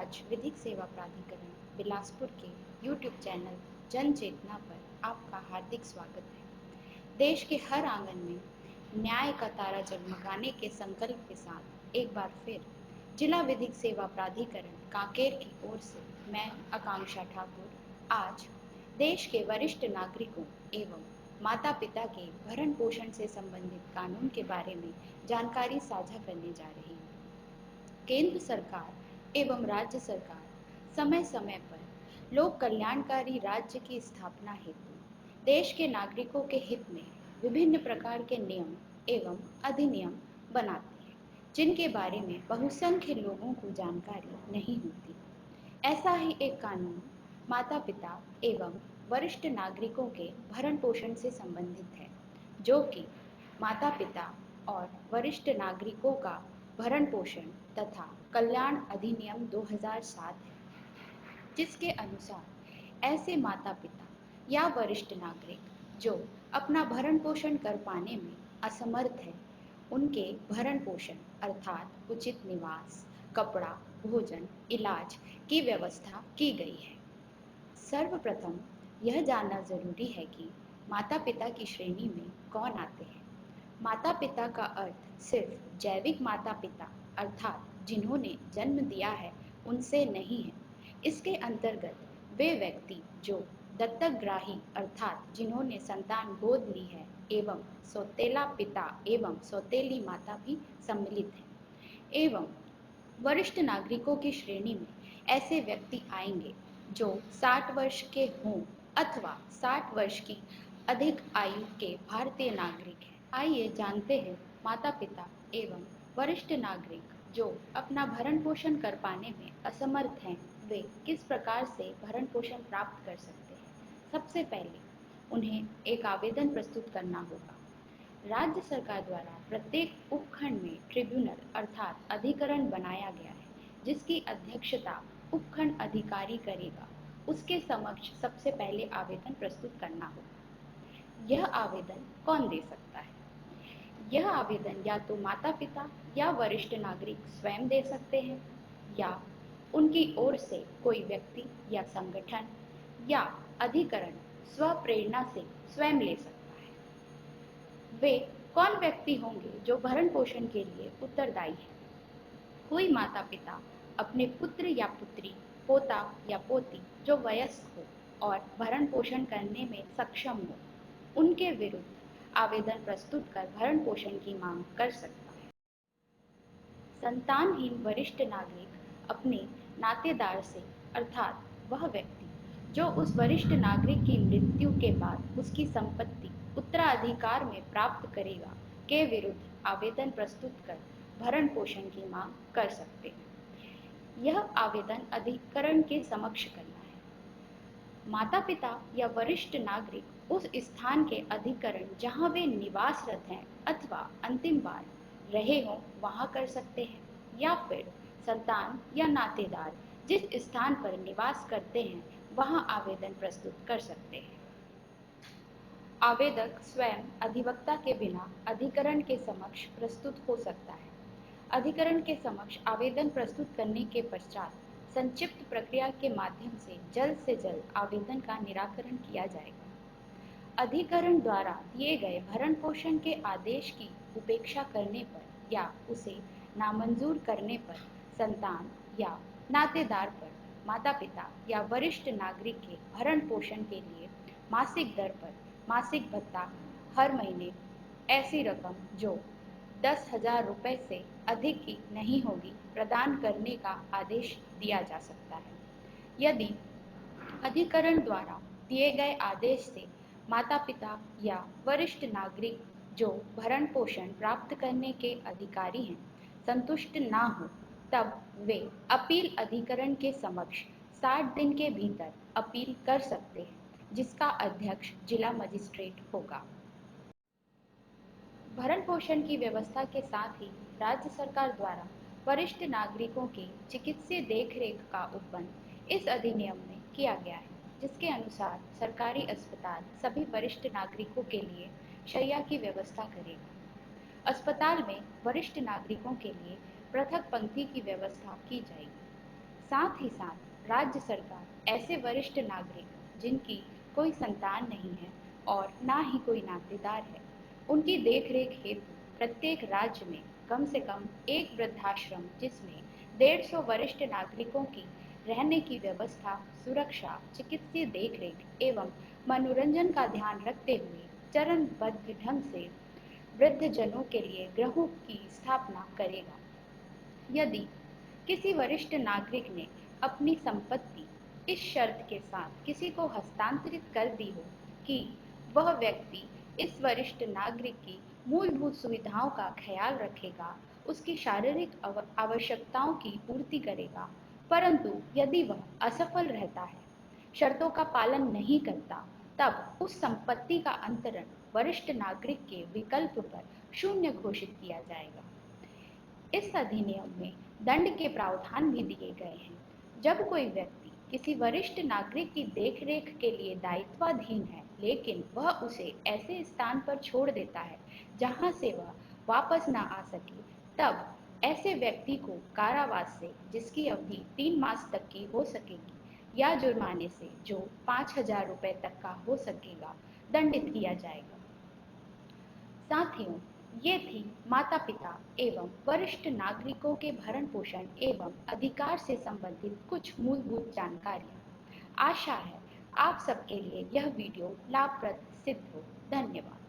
आज विधिक सेवा प्राधिकरण बिलासपुर के यूट्यूब चैनल जन चेतना पर आपका हार्दिक स्वागत है। देश के हर आंगन में न्याय का तारा जगमगाने के संकल्प के साथ एक बार फिर जिला विधिक सेवा प्राधिकरण कांकेर की ओर से मैं आकांक्षा ठाकुर आज देश के वरिष्ठ नागरिकों एवं माता पिता के भरण पोषण से संबंधित कानून के बारे में जानकारी साझा करने जा रही हूँ। केंद्र सरकार एवं राज्य सरकार समय समय पर लोक कल्याणकारी राज्य की स्थापना हेतु देश के नागरिकों के हित में विभिन्न प्रकार के नियम एवं अधिनियम बनाती है, जिनके बारे में बहुसंख्य लोगों को जानकारी नहीं होती। ऐसा ही एक कानून माता पिता एवं वरिष्ठ नागरिकों के भरण पोषण से संबंधित है, जो कि माता पिता और वरिष्ठ नागरिकों का भरण पोषण तथा कल्याण अधिनियम 2007 है, जिसके अनुसार ऐसे माता पिता या वरिष्ठ नागरिक जो अपना भरण पोषण कर पाने में असमर्थ है, उनके भरण पोषण अर्थात उचित निवास, कपड़ा, भोजन, इलाज की व्यवस्था की गई है। सर्वप्रथम यह जानना जरूरी है कि माता पिता की श्रेणी में कौन आते हैं। माता पिता का अर्थ सिर्फ जैविक माता पिता अर्थात जिन्होंने जन्म दिया है उनसे नहीं है। इसके अंतर्गत वे व्यक्ति जो दत्तकग्राही अर्थात जिन्होंने संतान गोद ली है एवं सौतेला पिता एवं सौतेली माता भी सम्मिलित हैं। एवं वरिष्ठ नागरिकों की श्रेणी में ऐसे व्यक्ति आएंगे जो 60 वर्ष के हों अथवा 60 वर्ष की अधिक आयु के भारतीय नागरिक हैं। आइए जानते हैं माता पिता एवं वरिष्ठ नागरिक जो अपना भरण पोषण कर पाने में असमर्थ हैं, वे किस प्रकार से भरण पोषण प्राप्त कर सकते हैं। सबसे पहले उन्हें एक आवेदन प्रस्तुत करना होगा। राज्य सरकार द्वारा प्रत्येक उपखंड में ट्रिब्यूनल अर्थात अधिकरण बनाया गया है, जिसकी अध्यक्षता उपखंड अधिकारी करेगा। उसके समक्ष सबसे पहले आवेदन प्रस्तुत करना होगा। यह आवेदन कौन दे सकता है? यह आवेदन या तो माता पिता या वरिष्ठ नागरिक स्वयं दे सकते हैं, या उनकी ओर से कोई व्यक्ति या संगठन या अधिकरण स्वप्रेरणा से स्वयं ले सकता है। वे कौन व्यक्ति होंगे जो भरण पोषण के लिए उत्तरदायी है? कोई माता पिता अपने पुत्र या पुत्री, पोता या पोती जो वयस्क हो और भरण पोषण करने में सक्षम हो, उनके विरुद्ध आवेदन प्रस्तुत कर भरण पोषण की मांग कर सकता है। संतानहीन वरिष्ठ नागरिक अपने नातेदार से अर्थात वह व्यक्ति जो उस वरिष्ठ नागरिक की मृत्यु के बाद उसकी संपत्ति उत्तराधिकार में प्राप्त करेगा के विरुद्ध आवेदन प्रस्तुत कर भरण पोषण की मांग कर सकते हैं। यह आवेदन अधिकरण के समक्ष करना है। माता पिता या वरिष्ठ नागरिक उस स्थान के अधिकरण जहां वे निवासरत हैं अथवा अंतिम बार रहे हों वहां कर सकते हैं, या फिर संतान या नातेदार जिस स्थान पर निवास करते हैं वहां आवेदन प्रस्तुत कर सकते हैं। आवेदक स्वयं अधिवक्ता के बिना अधिकरण के समक्ष प्रस्तुत हो सकता है। अधिकरण के समक्ष आवेदन प्रस्तुत करने के पश्चात संक्षिप्त प्रक्रिया के माध्यम से जल्द आवेदन का निराकरण किया जाएगा। अधिकरण द्वारा दिए गए भरण पोषण के आदेश की उपेक्षा करने पर या उसे नामंजूर करने पर संतान या नातेदार पर माता पिता या वरिष्ठ नागरिक के भरण पोषण के लिए मासिक दर पर मासिक भत्ता हर महीने ऐसी रकम जो 10,000 रुपये से अधिक की नहीं होगी प्रदान करने का आदेश दिया जा सकता है। यदि अधिकरण द्वारा दिए गए आदेश से माता पिता या वरिष्ठ नागरिक जो भरण पोषण प्राप्त करने के अधिकारी हैं संतुष्ट ना हो, तब वे अपील अधिकरण के समक्ष 60 दिन के भीतर अपील कर सकते हैं, जिसका अध्यक्ष जिला मजिस्ट्रेट होगा। भरण पोषण की व्यवस्था के साथ ही राज्य सरकार द्वारा वरिष्ठ नागरिकों की चिकित्सीय देखरेख का उपबंध इस अधिनियम में किया गया है, जिसके अनुसार सरकारी अस्पताल सभी वरिष्ठ नागरिकों के लिए शैया की व्यवस्था करेगा। अस्पताल में वरिष्ठ नागरिकों के लिए पृथक पंक्ति की व्यवस्था की जाएगी। साथ ही साथ राज्य सरकार ऐसे वरिष्ठ नागरिक जिनकी कोई संतान नहीं है और ना ही कोई नातेदार है, उनकी देखरेख हेतु प्रत्येक राज्य में कम से कम एक वृद्धाश्रम जिसमें 150 वरिष्ठ नागरिकों की रहने की व्यवस्था, सुरक्षा, चिकित्सीय देखरेख एवं मनोरंजन का ध्यान रखते हुए चरणबद्ध ढंग से वृद्धजनों के लिए गृहों की स्थापना करेगा। यदि किसी वरिष्ठ नागरिक ने अपनी संपत्ति इस शर्त के साथ किसी को हस्तांतरित कर दी हो कि वह व्यक्ति इस वरिष्ठ नागरिक की मूलभूत सुविधाओं का ख्याल रखेगा, उसकी शारीरिक आवश्यकताओं की पूर्ति करेगा, परंतु यदि वह असफल रहता है, शर्तों का पालन नहीं करता, तब उस संपत्ति का अंतरण वरिष्ठ नागरिक के विकल्प पर शून्य घोषित किया जाएगा। इस अधिनियम में दंड के प्रावधान भी दिए गए हैं। जब कोई व्यक्ति किसी वरिष्ठ नागरिक की देखरेख के लिए दायित्वाधीन है, लेकिन वह उसे ऐसे स्थान पर छोड़ देता है जहां से वह वापस ना आ सके, तब ऐसे व्यक्ति को कारावास से, जिसकी अवधि 3 मास तक की हो सकेगी, या जुर्माने से, जो 5,000 रुपये तक का हो सकेगा, दंडित किया जाएगा। साथियों, ये थी माता पिता एवं वरिष्ठ नागरिकों के भरण पोषण एवं अधिकार से संबंधित कुछ मूलभूत जानकारियाँ। आशा है आप सबके लिए यह वीडियो लाभप्रद सिद्ध हो। धन्यवाद।